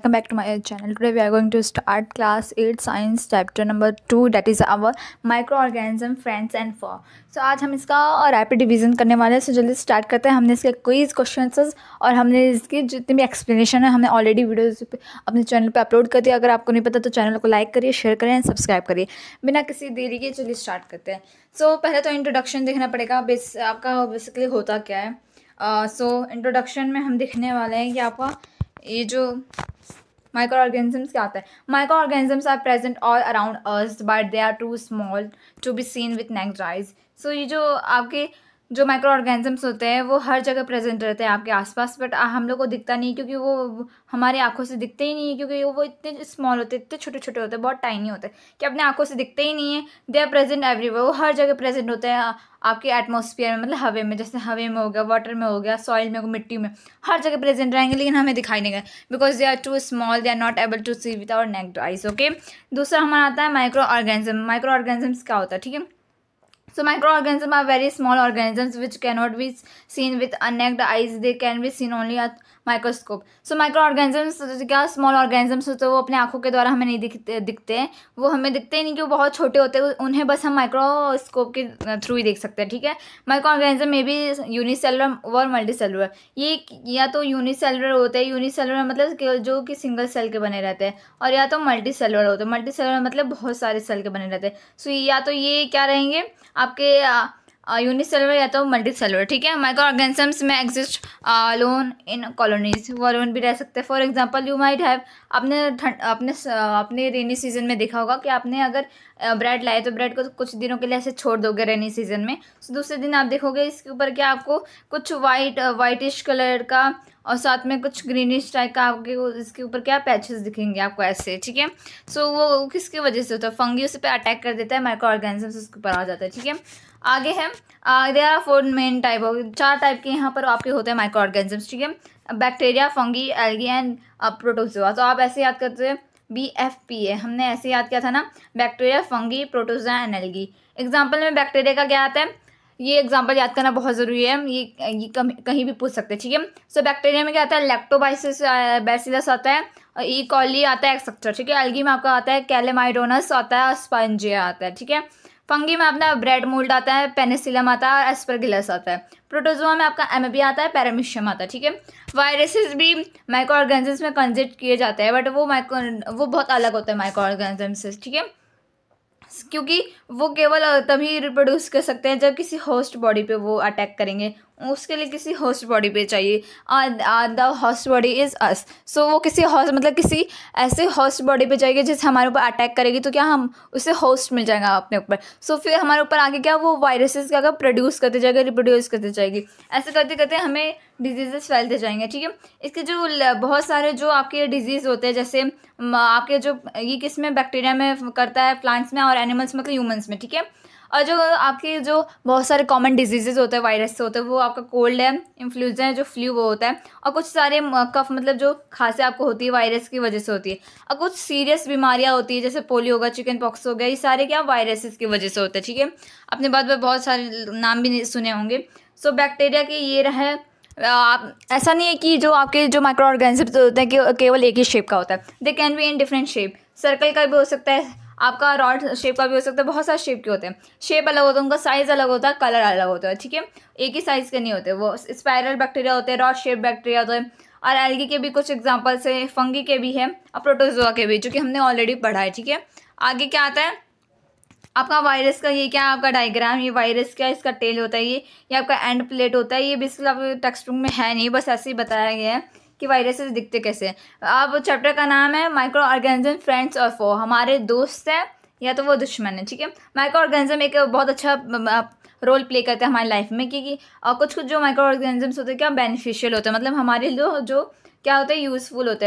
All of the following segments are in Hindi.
Welcome back to my channel. Today we are going to start class 8 science chapter number 2, that is our microorganism friends and foe. So आज हम इसका रैपिड डिवीजन करने वाले हैं. सो जल्दी स्टार्ट करते हैं. हमने इसके क्विज क्वेश्चंस और हमने इसकी जितनी भी एक्सप्लेनेशन है हमने ऑलरेडी वीडियोस अपने चैनल पे अपलोड कर दिया. अगर आपको नहीं पता तो चैनल को लाइक करिए, शेयर करें एंड सब्सक्राइब करिए. बिना किसी देरी के चलिए स्टार्ट करते हैं. सो पहले तो इंट्रोडक्शन देखना पड़ेगा. आपका बेसिकली होता क्या है. सो इंट्रोडक्शन में हम देखने वाले हैं कि आपका ये जो माइक्रोऑर्गेनिजम्स क्या होता है. Microorganisms are present all around earth but they are too small to be seen with naked eyes. So ये जो आपके जो माइक्रोऑर्गेनिजम्स होते हैं वो हर जगह प्रेजेंट रहते हैं आपके आसपास, बट हम लोग को दिखता नहीं क्योंकि वो हमारी आंखों से दिखते ही नहीं है, क्योंकि वो इतने स्मॉल होते हैं, इतने छोटे छोटे होते हैं, बहुत टाइनी होते हैं कि अपने आंखों से दिखते ही नहीं है. They are present everywhere. वो हर जगह प्रेजेंट होते हैं आपके एटमॉस्फेयर में, मतलब हवा में. जैसे हवा में हो गया, वाटर में हो गया, सॉइल में, मिट्टी में, हर जगह प्रेजेंट रहेंगे लेकिन हमें दिखाई नहीं गए because they are too small. They are not able to see with our naked eyes. Okay, दूसरा हमारा आता है माइक्रो ऑर्गेनिज्म. माइक्रो ऑर्गेनिजम्स क्या होता है, ठीक है. So microorganisms are very small organisms which cannot be seen with naked eyes. They can be seen only at microscope. So microorganisms क्या small organisms होते हैं वो अपने आँखों के द्वारा हमें नहीं दिखते हैं. वो हमें दिखते ही नहीं कि वो बहुत छोटे होते हैं. उन्हें बस हम माइक्रोस्कोप के थ्रू ही देख सकते हैं, ठीक है. माइक्रोऑर्गेनिज्म में भी यूनिसेलुलर और मल्टीसेलुलर. ये या तो यूनिसेलुलर होते हैं. यूनिसेलुलर मतलब जो कि सिंगल सेल के बने रहते हैं, और या तो मल्टीसेलुलर होते हैं. मल्टीसेलुलर मतलब बहुत सारे सेल के बने रहते हैं. सो या तो ये क्या रहेंगे आपके यूनिसेलुलर या तो मल्टीसेलुलर, ठीक है. माइक्रोऑर्गेनिजम्स में एग्जिस्ट अलोन इन कॉलोनीज. वो अलोन भी रह सकते हैं. For example you might have अपने रेनी सीजन में देखा होगा कि आपने अगर ब्रेड लाए तो ब्रेड को कुछ दिनों के लिए ऐसे छोड़ दोगे रेनी सीजन में. तो दूसरे दिन आप देखोगे इसके ऊपर क्या आपको कुछ वाइटिश कलर का और साथ में कुछ ग्रीनिश टाइप का आपके इसके ऊपर क्या पैचेस दिखेंगे आपको ऐसे, ठीक है. सो वो किसकी वजह से होता है. फंगी उस पर अटैक कर देता है, माइक्रोऑर्गेनिजम्स उसके ऊपर आ जाता है, ठीक है. आगे है there are 4 main type of 4 type के यहाँ पर आपके होते हैं माइक्रोऑर्गेनिजम्स, ठीक है. Bacteria, fungi, algae and protozoa. तो आप ऐसे याद करते हैं BFPA. हमने ऐसे याद किया था ना, bacteria, fungi, protozoa and algae. Example में बैक्टीरिया का क्या आता है, ये एग्जाम्पल याद करना बहुत ज़रूरी है. ये कहीं भी पूछ सकते हैं, ठीक है. सो बैक्टीरिया में क्या आता है, लैक्टोबाइसिस बैसिलस आता है, ई कॉली आता है, एक्सेट्रा, ठीक है. एल्गी में आपका आता है कैलेमाइडोनस आता है, स्पंजिया आता है, ठीक है. फंगी में अपना ब्रेड मोल्ड आता है, पेनिसिलम आता है और एस्परगिलस आता है. प्रोटोजोआ में आपका एमीबिया आता है, पैरामीशियम आता है, ठीक है. वायरसेस भी माइक्रोऑर्गेनिजम्स में कंसिडर किए जाते हैं, बट वो बहुत अलग होता है माइक्रोऑर्गेनिजम्स से, ठीक है. क्योंकि वो केवल तभी रिप्रोड्यूस कर सकते हैं जब किसी होस्ट बॉडी पे वो अटैक करेंगे. उसके लिए किसी होस्ट बॉडी पे चाहिए. The host body is us. So वो किसी ऐसे होस्ट बॉडी पे जाएगी जिससे हमारे ऊपर अटैक करेगी, तो क्या हम उसे होस्ट मिल जाएगा अपने ऊपर. सो फिर हमारे ऊपर आगे क्या वो वायरसेस क्या प्रोड्यूस करते जाएगा, रिप्रोड्यूस करते जाएगी. ऐसे करते करते हमें डिजीजेस फैलते जाएंगे, ठीक है. इसके जो बहुत सारे जो आपके डिजीज़ होते हैं, जैसे आपके जो ये किस में बैक्टीरिया में करता है, प्लांट्स में और एनिमल्स में, ह्यूमंस में, ठीक है. और जो आपके जो बहुत सारे कॉमन डिजीजेज होते हैं वायरस से होते हैं, वो आपका कोल्ड है, इन्फ्लुएंजा है, जो फ्लू वो होता है, और कुछ सारे कफ मतलब जो खांसी आपको होती है वायरस की वजह से होती है, और कुछ सीरियस बीमारियां होती है जैसे पोलियो होगा, चिकन पॉक्स हो गया. ये सारे क्या वायरसेस की वजह से होते हैं, ठीक है. अपने बाद में बहुत सारे नाम भी सुने होंगे. सो बैक्टीरिया के ये रहे. ऐसा नहीं है कि जो आपके जो माइक्रो ऑर्गेनिजम्स होते हैं कि केवल एक ही शेप का होता है. They can be in different shape. Circle का भी हो सकता है, आपका रॉड शेप का भी हो सकता है. बहुत सारे शेप के होते हैं. शेप अलग होता है, उनका साइज अलग होता है, कलर अलग होता है, ठीक है. एक ही साइज के नहीं होते. वो स्पाइरल बैक्टीरिया होते हैं, रॉड शेप बैक्टीरिया होते हैं. और एल्गी के भी कुछ एग्जांपल्स है, फंगी के भी है, और प्रोटोजोआ के भी, जो कि हमने ऑलरेडी पढ़ा है, ठीक है. आगे क्या आता है आपका वायरस का. ये क्या आपका डायग्राम, ये वायरस क्या इसका टेल होता है, ये आपका एंड प्लेट होता है. ये बेसिकली आपके टेक्स्ट बुक में है नहीं, बस ऐसे ही बताया गया है कि वायरसेस दिखते कैसे हैं. अब चैप्टर का नाम है माइक्रो ऑर्गेनिज्म फ्रेंड्स और फो. हमारे दोस्त हैं या तो वो दुश्मन है, ठीक है. माइक्रो ऑर्गेनिज्म एक बहुत अच्छा रोल प्ले करते हैं हमारी लाइफ में, क्योंकि कुछ जो माइक्रो ऑर्गेनिजम्स होते हैं क्या बेनिफिशियल होते हैं, मतलब हमारे लिए जो क्या होता है यूज़फुल होता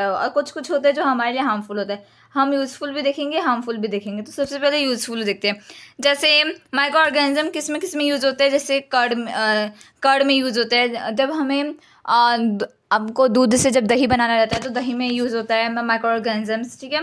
है, और कुछ होता है जो हमारे लिए हार्मफुल होता है. हम यूज़फुल भी देखेंगे, हार्मफुल भी देखेंगे. तो सबसे पहले यूज़फुल देखते हैं. जैसे माइक्रो ऑर्गेनिज्म किस में यूज़ होते हैं, जैसे कर्ड में यूज़ होता है. जब हमें आपको दूध से जब दही बनाना रहता है तो दही में यूज़ होता है माइक्रो ऑर्गेनिजम्स, ठीक है।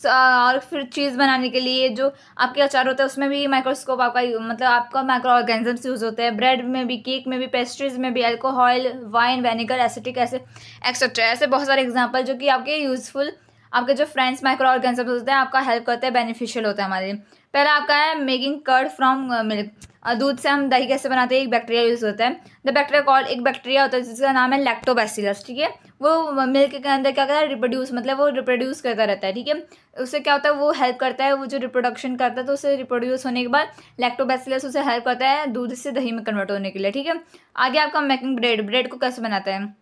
और फिर चीज़ बनाने के लिए जो आपके अचार होता है उसमें भी माइक्रोस्कोप आपका मतलब आपका माइक्रो ऑर्गेनिजम्स यूज़ होते हैं। ब्रेड में भी, केक में भी, पेस्ट्रीज में भी, अल्कोहल, वाइन, विनेगर, एसिटिक ऐसे एक्सेट्रा, ऐसे बहुत सारे एग्जाम्पल जो कि आपके यूज़फुल, आपके जो फ्रेंड्स माइक्रो ऑर्गेनिजम्स होते हैं आपका हेल्प करते हैं, बेनिफिशियल होता है हमारे लिए। पहला आपका है मेकिंग कर्ड फ्रॉम मिल्क। दूध से हम दही कैसे बनाते हैं, एक बैक्टीरिया यूज़ होता है। द बैक्टीरिया कॉल्ड, एक बैक्टीरिया होता है जिसका नाम है लैक्टोबैसिलस, ठीक है। वो मिल्क के अंदर क्या करता है, रिप्रोड्यूस, मतलब वो रिप्रोड्यूस करता रहता है, ठीक है। उससे क्या होता है, वो हेल्प करता है, वो जो रिप्रोडक्शन करता है तो उससे रिप्रोड्यूस होने के बाद लैक्टोबैसिलस उसे हेल्प करता है दूध से दही में कन्वर्ट होने के लिए, ठीक है। आगे आपका मेकिंग ब्रेड, ब्रेड को कैसे बनाता है,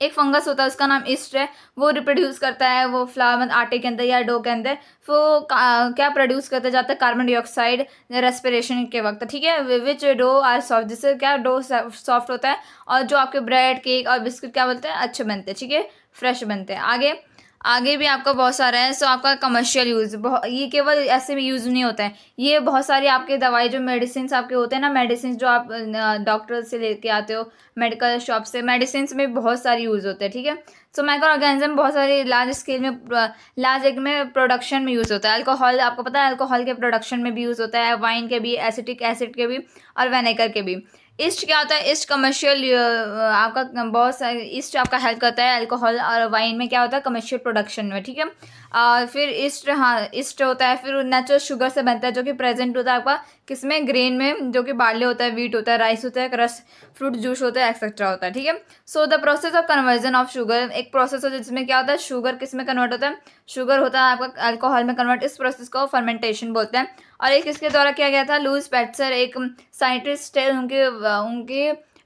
एक फंगस होता है उसका नाम ईस्ट है, वो रिप्रोड्यूस करता है वो फ्लावर आटे के अंदर या डो के अंदर, वो क्या प्रोड्यूस करते जाता है, कार्बन डाइऑक्साइड रेस्पिरेशन के वक्त, ठीक है। विच डो आर सॉफ्ट, जिससे क्या डो सॉफ्ट होता है और जो आपके ब्रेड, केक और बिस्किट क्या बोलते हैं, अच्छे बनते हैं, ठीक है, फ्रेश बनते हैं। आगे आगे भी आपका बहुत सारा है। सो आपका कमर्शियल यूज़, ये केवल ऐसे भी यूज़ नहीं होता है, ये बहुत सारी आपके दवाई जो मेडिसिन आपके होते हैं ना, मेडिसिन जो आप डॉक्टर से लेके आते हो, मेडिकल शॉप से, मेडिसिन में बहुत सारी यूज़ होते हैं, ठीक है। सो माइक्रो ऑर्गेनिज्म बहुत सारे लार्ज स्केल में, लार्ज एक में प्रोडक्शन में यूज़ होता है। अल्कोहल, आपको पता है अल्कोहल के प्रोडक्शन में भी यूज़ होता है, वाइन के भी, एसिटिक एसिड के भी और विनेगर के भी। ईस्ट क्या होता है, ईस्ट कमर्शियल, आपका बहुत सारे ईस्ट आपका हेल्प करता है अल्कोहल और वाइन में, क्या होता है कमर्शियल प्रोडक्शन में, ठीक है। फिर ईस्ट, हाँ ईस्ट होता है, फिर नेचुरल शुगर से बनता है जो कि प्रेजेंट होता है आपका किसमें, ग्रेन में, जो कि बार्ले होता है, वीट होता है, राइस होता है, क्रस्ट फ्रूट जूस होता है, एक्सेट्रा होता है, ठीक है। So the process of conversion of sugar, एक प्रोसेस होता है जिसमें क्या होता है, शुगर किस में कन्वर्ट होता है, शुगर होता है आपका अल्कोहल में कन्वर्ट, इस प्रोसेस को फर्मेंटेशन बोलते हैं। और एक इसके द्वारा किया गया था, लुईस पैस्चर एक साइंटिस्ट है,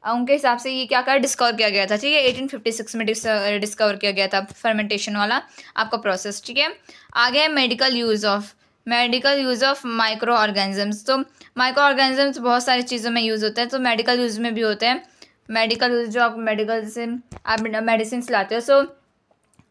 उनके हिसाब से ये क्या कर डिस्कवर किया गया था, ठीक है, 1856 में डिस्कवर किया गया था फर्मेंटेशन वाला आपका प्रोसेस, ठीक है। आगे medical use of micro organisms. तो माइक्रो ऑर्गेनिजम्स बहुत सारी चीज़ों में यूज़ होते हैं, तो मेडिकल यूज़ में भी होते हैं। मेडिकल यूज़ जो आप मेडिकल से आप मेडिसिन लाते हो, सो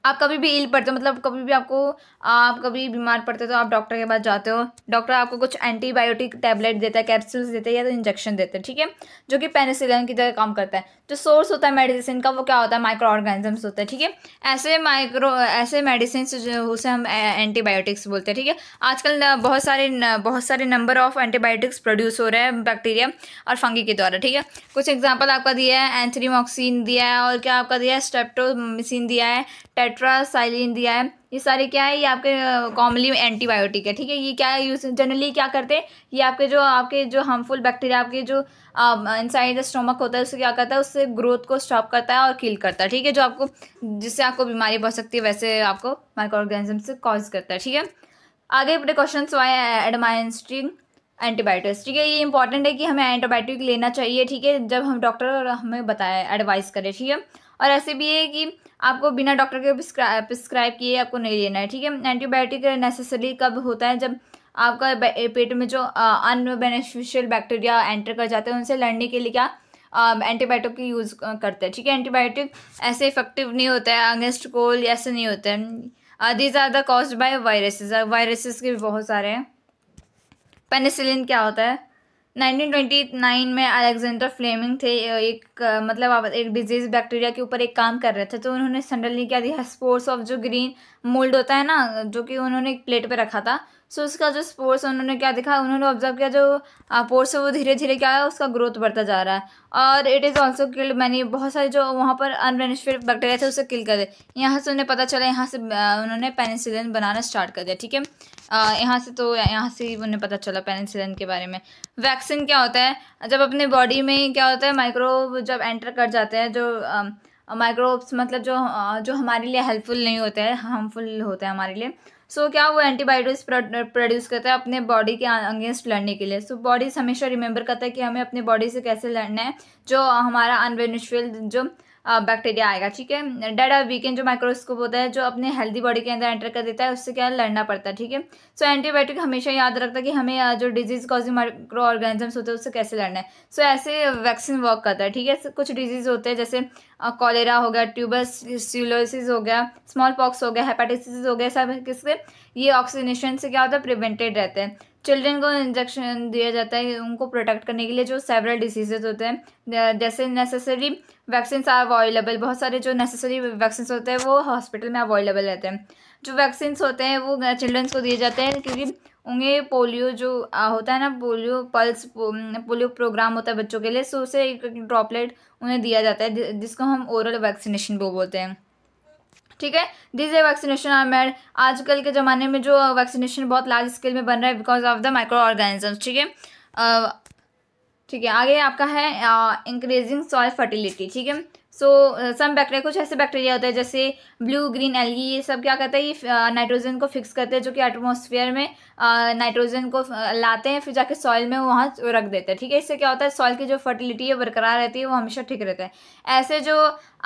आप कभी भी इल पड़ते हो, मतलब कभी भी आप कभी बीमार पड़ते हो तो आप डॉक्टर के पास जाते हो, डॉक्टर आपको कुछ एंटीबायोटिक टैबलेट देता है, कैप्सूल्स देते हैं या तो इंजेक्शन देते हैं, ठीक है, जो कि पेनिसिलिन की तरह काम करता है। जो सोर्स होता है मेडिसिन का वो क्या होता है, माइक्रो ऑर्गेनिजम्स होता है, ठीक है। ऐसे मेडिसिन जो उसे हम एंटीबायोटिक्स बोलते हैं, ठीक है। आजकल बहुत सारे नंबर ऑफ एंटीबायोटिक्स प्रोड्यूस हो रहे हैं बैक्टीरिया और फंगी के द्वारा, ठीक है। कुछ एग्जाम्पल आपका दिया है, एंथ्रीमॉक्सिन दिया है, और क्या आपका दिया है, स्ट्रेप्टोमिसिन दिया है, टेट्रासाइलिन दिया है। ये सारे क्या है, ये आपके कॉमनली एंटीबायोटिक है, ठीक है। ये क्या यूज जनरली क्या करते हैं, ये आपके जो हार्मफुल बैक्टीरिया आपके जो इनसाइड स्टोमक होता है उससे क्या करता है, उससे ग्रोथ को स्टॉप करता है और किल करता है, ठीक है, जिससे आपको बीमारी बढ़ सकती है, वैसे आपको माइक्रो ऑर्गेनिज्म से कॉज करता है, ठीक है। आगे प्रिकॉशंस वाई एडमाइनिस्ट्रिंग एंटीबायोटिक्स, ठीक है। ये इंपॉर्टेंट है कि हमें एंटीबायोटिक लेना चाहिए, ठीक है, जब हम डॉक्टर हमें बताए, एडवाइस करे, ठीक है। और ऐसे भी है कि आपको बिना डॉक्टर के प्रिस्क्राइब किए आपको नहीं लेना है, ठीक है। एंटीबायोटिक नेसेसरी कब होता है, जब आपका पेट में जो अनबेनिफिशियल बैक्टीरिया एंटर कर जाते हैं, उनसे लड़ने के लिए क्या एंटीबायोटिक की यूज़ करते हैं, ठीक है। एंटीबायोटिक ऐसे इफेक्टिव नहीं होता है अगेंस्ट कोल्ड, ऐसे नहीं होता है। These are the caused by viruses के भी बहुत सारे हैं। पेनिसिलिन क्या होता है, 1929 में अलेक्जेंडर फ्लेमिंग थे, मतलब एक डिजीज बैक्टीरिया के ऊपर एक काम कर रहे थे, तो उन्होंने सडनली क्या दिया, स्पोर्स ऑफ जो ग्रीन मोल्ड होता है ना, जो कि उन्होंने एक प्लेट पे रखा था, सो उसका जो स्पोर्स उन्होंने क्या देखा, उन्होंने ऑब्जर्व किया जो पोर्स है वो धीरे धीरे क्या है, उसका ग्रोथ बढ़ता जा रहा है, और it is also killed many, बहुत सारे जो वहाँ पर अनबेनिफिशियल बैक्टीरिया थे उसे किल कर दे। यहाँ से उन्हें पता चला, यहाँ से उन्होंने पेनिसिलिन बनाना स्टार्ट कर दिया, ठीक है। यहाँ से ही उन्हें पता चला पेनिसिलिन के बारे में। वैक्सीन क्या होता है, जब अपने बॉडी में क्या होता है, माइक्रोब जब एंटर कर जाते हैं, जो माइक्रोब्स मतलब जो हमारे लिए हेल्पफुल नहीं होते हैं, हार्मफुल होते हैं हमारे लिए, सो क्या वो एंटीबायोटिक्स प्रोड्यूस करता है अपने बॉडी के अगेंस्ट लड़ने के लिए। सो बॉडी हमेशा रिमेंबर करता है कि हमें अपने बॉडी से कैसे लड़ना है, जो हमारा अनबेनिफिशियल जो बैक्टीरिया आएगा, ठीक है। डेड और वीकेंड जो माइक्रोस्कोप होता है, जो अपने हेल्दी बॉडी के अंदर एंटर कर देता है, उससे क्या लड़ना पड़ता है, ठीक है। सो एंटीबायोटिक हमेशा याद रखता है कि हमें जो डिजीज कॉजिंग माइक्रो ऑर्गेनिजम्स होते हैं उससे कैसे लड़ना है। सो ऐसे वैक्सीन वर्क करता है, ठीक है। कुछ डिजीज होते हैं जैसे कॉलेरा हो गया, ट्यूबरक्लोसिस हो गया, स्मॉल पॉक्स हो गया, हेपेटाइटिस हो गया, सब किससे ये ऑक्सीनेशन से क्या होता है प्रिवेंटेड रहते हैं। चिल्ड्रन को इंजेक्शन दिया जाता है उनको प्रोटेक्ट करने के लिए जो सेवरल डिसीजेज होते हैं, जैसे नेसेसरी वैक्सीन आर अवेलेबल। बहुत सारे जो नेसेसरी वैक्सीन होते हैं वो हॉस्पिटल में अवेलेबल रहते हैं। जो वैक्सीन होते हैं वो चिल्ड्रंस को दिए जाते हैं क्योंकि उन्हें पोलियो जो होता है ना, पोलियो प्रोग्राम होता है बच्चों के लिए, सो उसे एक ड्रॉपलेट उन्हें दिया जाता है जिसको हम ओरल वैक्सीनेशन वो बोलते हैं। ठीक है, this a vaccination are made. आजकल के ज़माने में जो वैक्सीनेशन बहुत लार्ज स्केल में बन रहा है because of the micro organisms. ठीक है, ठीक है, आगे आपका है इंक्रीजिंग सॉइल फर्टिलिटी। ठीक है, सो सम बैक्टीरिया, कुछ ऐसे बैक्टीरिया होते हैं जैसे ब्लू ग्रीन एल्गी, ये सब क्या करते हैं, ये नाइट्रोजन को फिक्स करते हैं जो कि एटमॉस्फेयर में नाइट्रोजन को लाते हैं, फिर जाके सॉइल में वहाँ रख देते हैं। ठीक है, इससे क्या होता है सॉइल की जो फर्टिलिटी है बरकरार रहती है, वो हमेशा ठीक रहता है। ऐसे जो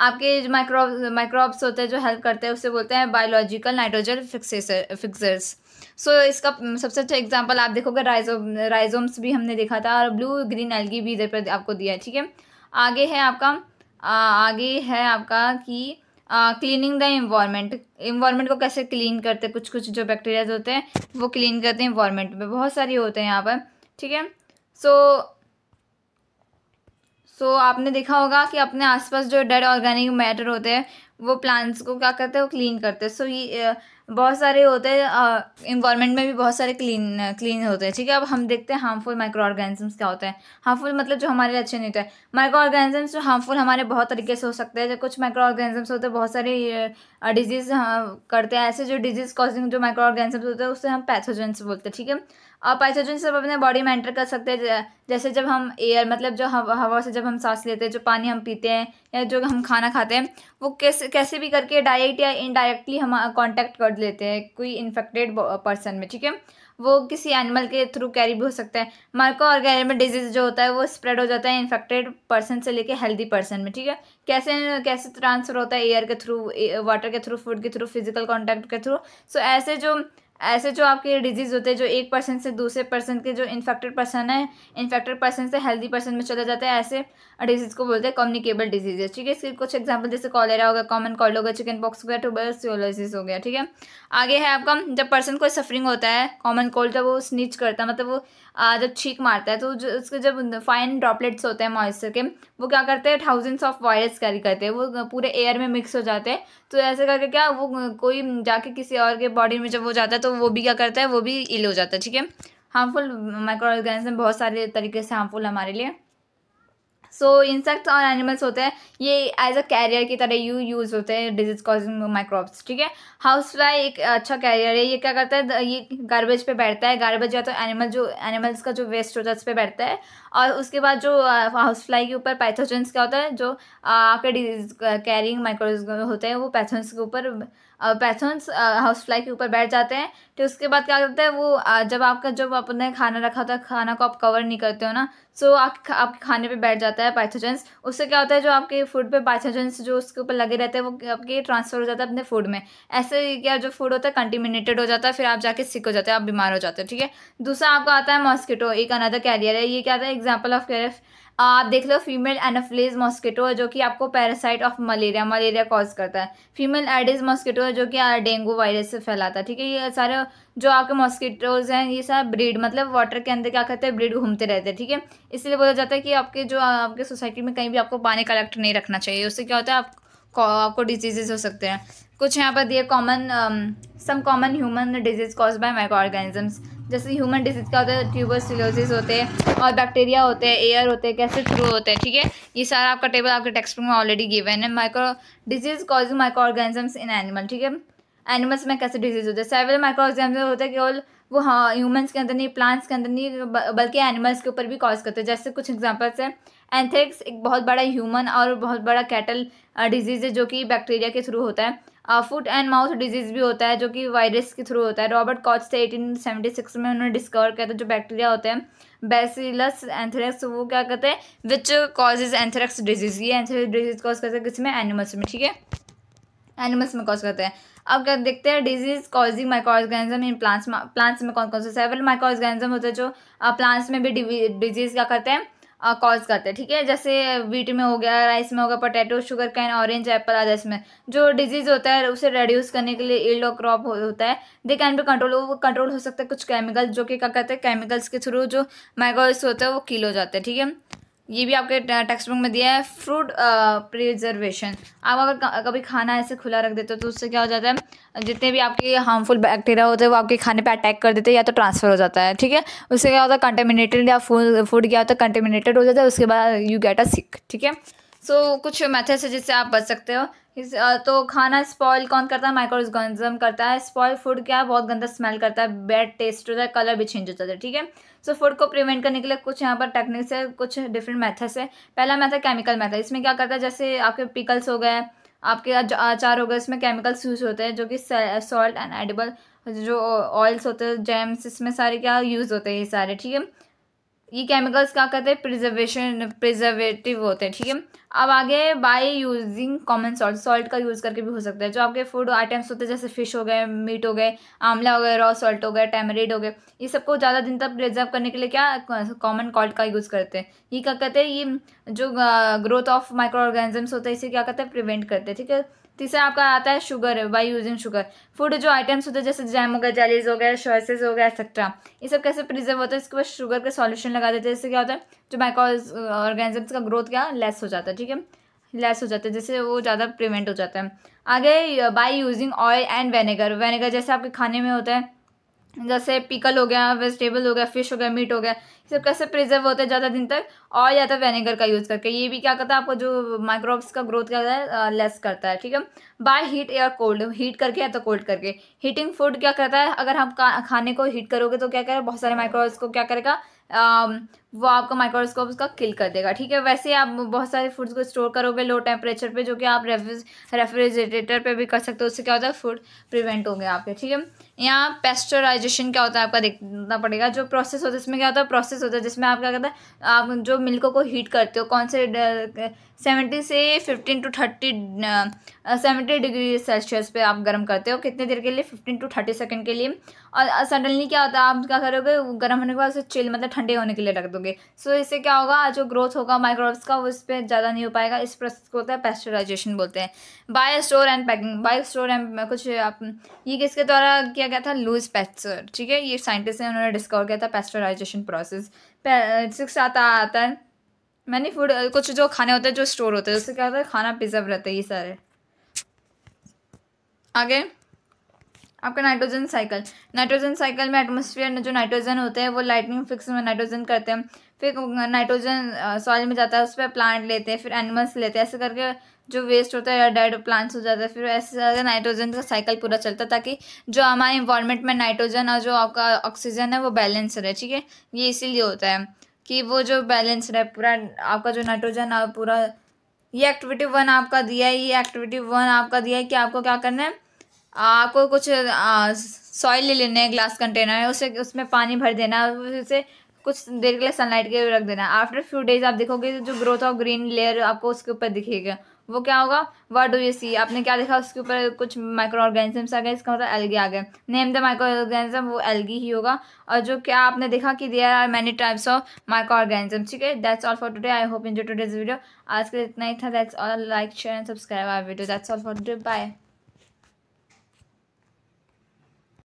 आपके माइक्रोब्स होते हैं जो हेल्प करते हैं उसे बोलते हैं बायोलॉजिकल नाइट्रोजन फिक्सर्स। सो इसका सबसे अच्छा एग्जांपल आप देखोगे राइजोम्स भी हमने देखा था, और ब्लू ग्रीन एल्गी भी इधर पर आपको दिया है। ठीक है, आगे है आपका कि क्लीनिंग द इन्वायरमेंट को कैसे क्लीन करते हैं। कुछ जो बैक्टीरियाज होते हैं वो क्लीन करते हैं इन्वायरमेंट में, बहुत सारी होते हैं यहाँ पर। ठीक है, सो आपने देखा होगा कि अपने आसपास जो डेड ऑर्गेनिक मैटर होते हैं वो प्लांट्स को क्या करते हैं, वो क्लीन करते हैं। सो ये बहुत सारे होते हैं, इन्वायरमेंट में भी बहुत सारे क्लीन होते हैं। ठीक है, अब हम देखते हैं हार्मफुल माइक्रो ऑर्गेनिजम्स क्या होते हैं। हार्मफुल मतलब जो हमारे लिए अच्छे नहीं होते हैं। माइक्रो ऑर्गेनिजम्स जो हार्मफुल हमारे बहुत तरीके से हो सकते हैं। जो कुछ माइक्रो ऑर्गेनिजम्स होते हैं बहुत सारे डिजीज करते हैं। ऐसे जो डिजीज कॉजिंग जो माइक्रो ऑर्गेनिजम्स होते हैं उससे हम पैथोजेंस बोलते हैं। ठीक है, और पैथोजन सब अपने बॉडी में एंटर कर सकते हैं, जैसे जब हम एयर मतलब जो हवा से जब हम सांस लेते हैं, जो पानी हम पीते हैं, या जो हम खाना खाते हैं, वो कैसे भी करके डायरेक्ट या इनडायरेक्टली हम कांटेक्ट कर लेते हैं कोई इन्फेक्टेड पर्सन में। ठीक है, वो किसी एनिमल के थ्रू कैरी भी हो सकता है। माइक्रो ऑर्गेनिज्म डिजीज जो होता है वो स्प्रेड हो जाता है इन्फेक्टेड पर्सन से लेके हेल्दी पर्सन में। ठीक है, कैसे ट्रांसफर होता है, एयर के थ्रू, वाटर के थ्रू, फूड के थ्रू, फिजिकल कॉन्टैक्ट के थ्रू। सो ऐसे जो आपके डिजीज होते हैं जो एक पर्सन से दूसरे पर्सन के जो इन्फेक्टेड पर्सन से हेल्दी पर्सन में चले जाते हैं, ऐसे डिजीज को बोलते हैं कम्युनिकेबल डिजीजेस। ठीक है, इसके कुछ एग्जांपल जैसे कॉलेरा हो गया, कॉमन कोल्ड हो गया, चिकन पॉक्स हो गया, ट्यूबरक्लोसिस हो गया। ठीक है, आगे है आपका जब पर्सन को सफरिंग होता है कॉमन कोल्ड, जब वो स्नीच करता है मतलब वो जब छींक मारता है, तो उसके जब फाइन ड्रॉपलेट्स होते हैं मॉइस्चर के, वो क्या करते हैं थाउजेंड्स ऑफ वायरस कैरी करते हैं, वो पूरे एयर में मिक्स हो जाते हैं। तो ऐसे करके क्या वो कोई जाके किसी और के बॉडी में जब वो जाता है तो वो भी क्या करता है, वो भी इल हो जाता है। ठीक है, हार्मफुल माइक्रो ऑर्गेनिज्म बहुत सारे तरीके से हार्मफुल हमारे लिए। सो इंसेक्ट्स और एनिमल्स होते हैं ये एज अ कैरियर की तरह यूज़ होते हैं डिजीज कॉजिंग माइक्रोब्स। ठीक है, हाउस फ्लाई एक अच्छा कैरियर है। ये क्या करता है, ये गार्बेज पे बैठता है, गार्बेज या तो एनिमल्स का जो वेस्ट होता है उस पर बैठता है, और उसके बाद जो हाउस फ्लाई के ऊपर पैथोजेंस क्या होता है, जो आपके डिजीज कैरिंग माइक्रोब्स होते हैं वो पैथोजेंस के ऊपर पैथोन्स हाउस फ्लाई के ऊपर बैठ जाते हैं। तो उसके बाद क्या करता है वो जब आपने खाना रखा होता है, खाना को आप कवर नहीं करते हो ना, सो आपके खाने पे बैठ जाता है पैथोजेंस। उससे क्या होता है जो आपके फूड पे पैथोजेंस जो उसके ऊपर लगे रहते हैं वो आपके ट्रांसफर हो जाता है अपने फूड में। ऐसे क्या जो फूड होता है कंटेमिनेटेड हो जाता है, फिर आप जाके सिक हो जाते हैं, आप बीमार हो जाते हैं। ठीक है, दूसरा आपका आता है मॉस्किटो, एक अनदर कैरियर है। ये क्या था एग्जाम्पल ऑफ कैरियर, आप देख लो फीमेल एनोफिलीज मॉस्किटो है जो कि आपको पैरासाइट ऑफ मलेरिया कॉज करता है। फीमेल एडिस मॉस्किटो है जो कि डेंगू वायरस से फैलाता है। ठीक है, ये सारे जो आपके मॉस्किटोज हैं ये सब ब्रीड मतलब वाटर के अंदर क्या करते हैं, ब्रीड घूमते रहते हैं। ठीक है, इसलिए बोला जाता है कि आपके सोसाइटी में कहीं भी आपको पानी कलेक्ट नहीं रखना चाहिए, उससे क्या होता है आपको डिजीजेस हो सकते हैं। कुछ यहाँ पर दिए some common human disease cause by microorganisms. जैसे ह्यूमन डिजीज क्या होता है, ट्यूबरक्लोसिस होते हैं, और बैक्टीरिया होते हैं, एयर होते हैं, कैसे थ्रू होते हैं। ठीक है, ये सारा आपका टेबल आपके टेक्स्ट बुक में ऑलरेडी गिवन है। Micro disease causing micro organisms in animal. ठीक है, एनिमल्स में कैसे डिजीज होते हैं, सेवरल माइक्रो ऑर्गेनिजम्स होते हैं केवल वो ह्यूमन्स के अंदर नहीं, प्लांट्स के अंदर नहीं, बल्कि एनिमल्स के ऊपर भी कॉज करते हैं। जैसे कुछ एग्जांपल्स हैं, एंथ्रेक्स एक बहुत बड़ा ह्यूमन और बहुत बड़ा कैटल डिजीज है जो कि बैक्टीरिया के थ्रू होता है। फुट एंड माउथ डिजीज भी होता है जो कि वायरस के थ्रू होता है। रॉबर्ट कॉच थे 1876 में उन्होंने डिस्कवर किया था जो बैक्टीरिया होते हैं बैसिलस एंथ्रेक्स, वो क्या कहते हैं विच कॉजेज एंथ्रेक्स डिजीज। ये एंथ्रेक्स डिजीज कॉज करते हैं किसमें, एनिमल्स में। ठीक है, एनिमल्स में कॉज करते हैं। अब क्या देखते हैं disease causing micro organism in plants में कौन कौन से सेवरल माइक्रो ऑर्गेनिज्म होते हैं जो प्लांट्स में भी डिजीज क्या करते हैं कॉज करते हैं, ठीक है। जैसे वीट में हो गया, राइस में हो गया, potato, sugar cane, orange, Apple आदि में जो डिजीज होता है उसे रिड्यूस करने के लिए यील्ड ऑफ क्रॉप होता है, दे कैन बी कंट्रोल, वो कंट्रोल हो सकता है कुछ केमिकल, जो कि क्या कहते हैं केमिकल्स के थ्रू जो माइक्रोब्स होते हैं वो किल हो जाते हैं, ठीक है। ये भी आपके टेक्स्ट बुक में दिया है। फ्रूट प्रिजर्वेशन, आप अगर कभी खाना ऐसे खुला रख देते हो तो उससे क्या हो जाता है, जितने भी आपके हार्मफुल बैक्टीरिया होते हैं वो आपके खाने पे अटैक कर देते हैं या तो ट्रांसफर हो जाता है, ठीक है। उससे क्या होता है कंटेमिनेटेड, या फूड क्या होता है कंटेमिनेटेड हो जाता है, उसके बाद यू गेट अ सिक, ठीक है। सो कुछ मेथड्स है जिससे आप बच सकते हो। तो खाना स्पॉइल कौन करता है, माइक्रो ऑर्गेनिज्म करता है। स्पॉइल फूड क्या है, बहुत गंदा स्मेल करता है, बैड टेस्ट होता है, कलर भी चेंज हो जाता है, ठीक है। सो फूड को प्रिवेंट करने के लिए कुछ यहाँ पर टेक्निक्स है, कुछ डिफरेंट मेथड्स है। पहला मेथड केमिकल मेथड, इसमें क्या करता है, जैसे आपके पिकल्स हो गए, आपके अचार हो गए, इसमें केमिकल्स यूज होते हैं जो कि सॉल्ट एंड एडिबल जो ऑयल्स होते हैं, जैम्स, इसमें सारे क्या यूज होते हैं ये सारे, ठीक है। ये केमिकल्स क्या करते हैं, प्रिजर्वेटिव होते हैं, ठीक है। अब आगे by using common salt, salt का यूज़ करके भी हो सकता है। जो आपके फूड आइटम्स होते हैं जैसे फिश हो गए, मीट हो गए, आंवला हो गए, रॉ सॉल्ट हो गए, टैमरिंड हो गए, ये सबको ज़्यादा दिन तक प्रिजर्व करने के लिए क्या कॉमन सॉल्ट का यूज़ करते हैं। ये क्या कहते हैं, ये जो ग्रोथ ऑफ माइक्रो ऑर्गेनिजम्स होते हैं इसे क्या कहते हैं, प्रिवेंट करते हैं, ठीक है। तीसरा आपका आता है sugar, by using sugar, food जो आइटम्स होते हैं जैसे जैम हो गया, जेलीज हो गया, सॉसेस हो गया, एक्सेट्रा, ये सब कैसे प्रिजर्व होता है, इसके बाद शुगर का सॉल्यूशन लगा देते हैं। इससे क्या होता है, जो माइक्रो ऑर्गेनिजम्स का ग्रोथ क्या लेस हो जाता है, ठीक है, लेस हो जाता है, जिससे वो ज़्यादा प्रिवेंट हो जाता है। आगे by using oil and vinegar, vinegar जैसे आपके खाने में होता है, जैसे पिकल हो गया, वेजिटेबल हो गया, फिश हो गया, मीट हो गया, ये सब कैसे प्रिजर्व होते हैं ज़्यादा दिन तक, ऑयल या तो वेनेगर का यूज़ करके। ये भी क्या करता है, आपको जो माइक्रोब्स का ग्रोथ क्या करता है, लेस करता है, ठीक है। बाय हीट या कोल्ड, हीट करके या तो कोल्ड करके। हीटिंग फूड क्या करता है, अगर हम खाने को हीट करोगे तो क्या करेगा, बहुत सारे माइक्रोब्स को क्या करेगा, वो आपका माइक्रोस्कोप उसका किल कर देगा, ठीक है। वैसे आप बहुत सारे फूड्स को स्टोर करोगे लो टेम्परेचर पे, जो कि आप रेफ्रिजरेटर पे भी कर सकते हो, उससे क्या होता है फूड प्रिवेंट हो गया आपके, ठीक है। यहाँ पेस्चराइजेशन क्या होता है आपका देखना पड़ेगा। जो प्रोसेस होता है इसमें क्या होता है, प्रोसेस होता है जिसमें आप क्या करते हैं, आप जो मिल्क को हीट करते हो, कौन से 70 से 15 to 30 70 डिग्री सेल्सियस पे आप गर्म करते हो, कितने देर के लिए, 15 to 30 सेकंड के लिए। और सडनली क्या होता है, आप क्या करोगे, गर्म होने के बाद उसे चिल मतलब ठंडे होने के लिए रख दोगे। सो इससे क्या होगा, जो ग्रोथ होगा माइक्रोब्स का वो इस पर ज़्यादा नहीं हो पाएगा। इस प्रोसेस को होता है पेस्चराइजेशन बोलते हैं। By store and packing, by store and कुछ आप ये किसके द्वारा किया गया था, लुईस पैस्चर, ठीक है। ये साइंटिस्ट हैं, उन्होंने डिस्कवर किया था पेस्चराइजेशन प्रोसेस। सिक्स आता है मैनी फूड, कुछ जो खाने होते हैं जो स्टोर होते हैं उससे क्या होता है, खाना प्रिजर्व रहता है, ये सारे। आगे आपका नाइट्रोजन साइकिल, नाइट्रोजन साइकिल में एटमॉस्फेयर में जो नाइट्रोजन होते हैं वो लाइटनिंग फिक्स में नाइट्रोजन करते हैं, फिर नाइट्रोजन सॉइल में जाता है, उस पर प्लांट लेते हैं, फिर एनिमल्स लेते हैं, ऐसे करके जो वेस्ट होता है डेड प्लांट्स हो जाता है। फिर ऐसे नाइट्रोजन का साइकिल पूरा चलता है ताकि जो हमारे इन्वायरमेंट में नाइट्रोजन और जो आपका ऑक्सीजन है वो बैलेंस रहे, ठीक है। ये इसीलिए होता है कि वो जो बैलेंस रहे पूरा आपका जो नाइट्रोजन पूरा। ये एक्टिविटी 1 आपका दिया है, ये एक्टिविटी 1 आपका दिया है कि आपको क्या करना है, आपको कुछ सॉइल ले लेना है, ग्लास कंटेनर है, उसे उसमें पानी भर देना है, उसे कुछ देर के लिए सनलाइट के रख देना है। आफ्टर फ्यू डेज आप देखोगे जो ग्रोथ ऑफ ग्रीन लेयर आपको उसके ऊपर दिखेगा, वो क्या होगा, व्हाट डू यू सी, आपने क्या देखा, उसके ऊपर कुछ माइक्रो ऑर्गेनिजम्स आ गए, इसका मतलब एल्गी आ गए, नेम द माइक्रो ऑर्गेनिज्म, वो एल्गी ही होगा। और जो क्या आपने देखा कि there are many types of microorganisms, ठीक है। That's all for today, I hope enjoy today's video. आज के लिए इतना ही था। That's all, like share and subscribe our video. That's all for today, bye.